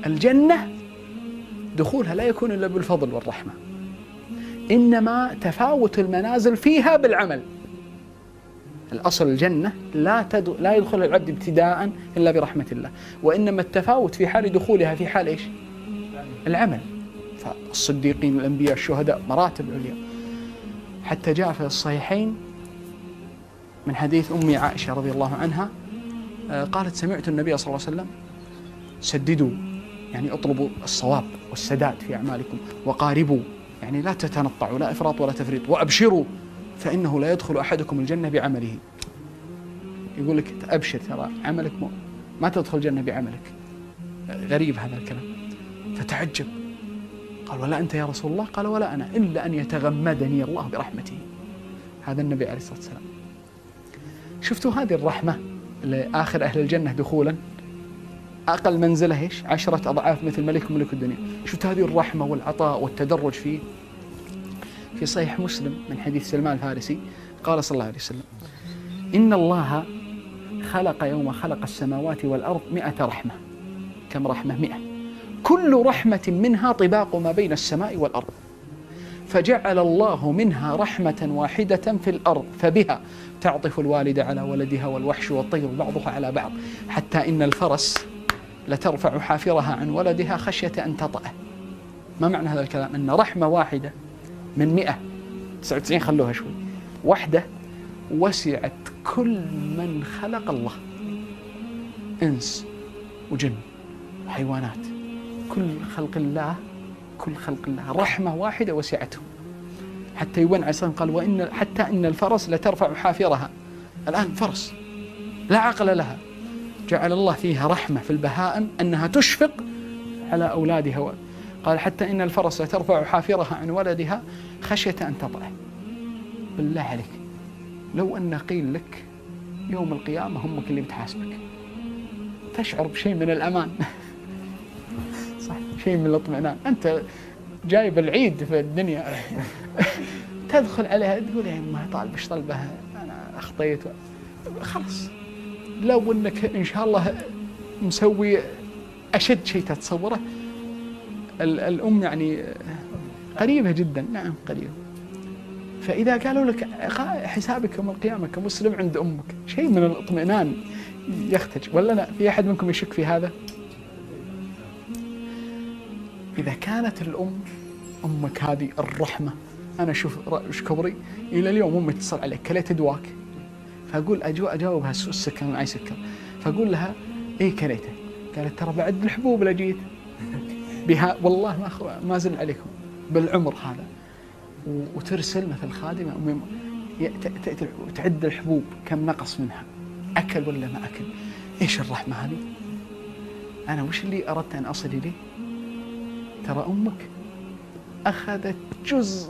الجنة دخولها لا يكون إلا بالفضل والرحمة، إنما تفاوت المنازل فيها بالعمل. الأصل الجنة لا يدخل العبد ابتداء إلا برحمة الله، وإنما التفاوت في حال دخولها في حال إيش؟ العمل. فالصديقين، الأنبياء، الشهداء مراتب عليا. حتى جاء في الصحيحين من حديث أم عائشة رضي الله عنها قالت: سمعت النبي صلى الله عليه وسلم: سددوا، يعني اطلبوا الصواب والسداد في أعمالكم، وقاربوا، يعني لا تتنطعوا، لا إفراط ولا تفريط، وأبشروا فإنه لا يدخل أحدكم الجنة بعمله. يقول لك أبشر، ترى عملك ما تدخل الجنة بعملك. غريب هذا الكلام. فتعجب، قال: ولا أنت يا رسول الله؟ قال: ولا أنا، إلا أن يتغمدني الله برحمته. هذا النبي عليه الصلاة والسلام. شفتوا هذه الرحمة لآخر أهل الجنة دخولا، أقل منزلة إيش؟ 10 أضعاف مثل ملك ملك الدنيا. شفت هذه الرحمة والعطاء والتدرج فيه. في صحيح مسلم من حديث سلمان الفارسي قال صلى الله عليه وسلم: إن الله خلق يوم خلق السماوات والأرض 100 رحمة. كم رحمة؟ 100. كل رحمة منها طباق ما بين السماء والأرض، فجعل الله منها رحمة واحدة في الأرض، فبها تعطف الوالدة على ولدها، والوحش والطير بعضها على بعض، حتى إن الفرس لترفع حافرها عن ولدها خشية أن تطأه. ما معنى هذا الكلام؟ أن رحمة واحدة من 100، 99 خلوها شوي، واحدة وسعت كل من خلق الله، إنس وجن وحيوانات، كل خلق الله، كل خلق الله رحمة واحدة وسعتهم. حتى يبن عليه الصلاة والسلام قال: حتى إن الفرس لترفع حافرها. الآن فرس لا عقل لها، جعل الله فيها رحمة في البهائم أنها تشفق على أولادها. قال: حتى إن الفرس لترفع حافرها عن ولدها خشية أن تطأه. بالله عليك، لو أن قيل لك يوم القيامة همك اللي بتحاسبك، تشعر بشيء من الأمان صح، شيء من الاطمئنان. أنت جايب العيد في الدنيا تدخل عليها تقول: يا ما طالبش طلبة، أنا أخطيت، خلاص. لو أنك إن شاء الله مسوي أشد شيء تتصوره، الأم يعني قريبة جدا. نعم قريبة. فإذا قالوا لك حسابك يوم القيامة كمسلم عند أمك، شيء من الاطمئنان يختج. ولا لا؟ في أحد منكم يشك في هذا؟ إذا كانت الأم، أمك هذه الرحمة، أنا شوف إيش كبري إلى اليوم أمي تتصل عليك: كليت دواك؟ فأقول أجاوبها السكر معي سكر، فأقول لها: إيه كليته؟ قالت: ترى بعد الحبوب لجيت بها، والله ما زل عليكم بالعمر هذا. وترسل مثل خادمة تعد الحبوب كم نقص منها، أكل ولا ما أكل. إيش الرحمة هذه؟ أنا وش اللي أردت أن أصل إليه؟ ترى أمك أخذت جزء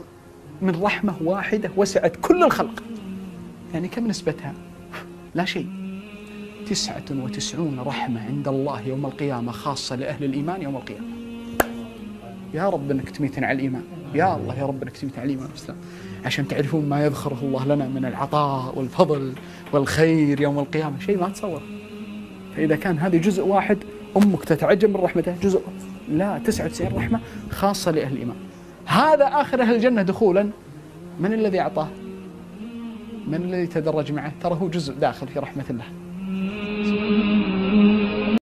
من رحمة واحدة وسعت كل الخلق. يعني كم نسبتها؟ لا شيء. 99 رحمة عند الله يوم القيامة خاصة لأهل الإيمان يوم القيامة. يا رب أنك تميتنا على الإيمان، يا الله يا رب أنك تميتنا على الإيمان والإسلام، عشان تعرفون ما يذخره الله لنا من العطاء والفضل والخير يوم القيامة، شيء ما تصور. فإذا كان هذه جزء واحد أمك تتعجب من رحمته، جزء لا، 99 رحمة خاصة لأهل الإيمان. هذا آخر أهل الجنة دخولا. من الذي أعطاه؟ من الذي تدرج معه؟ ترى هو جزء داخل في رحمة الله.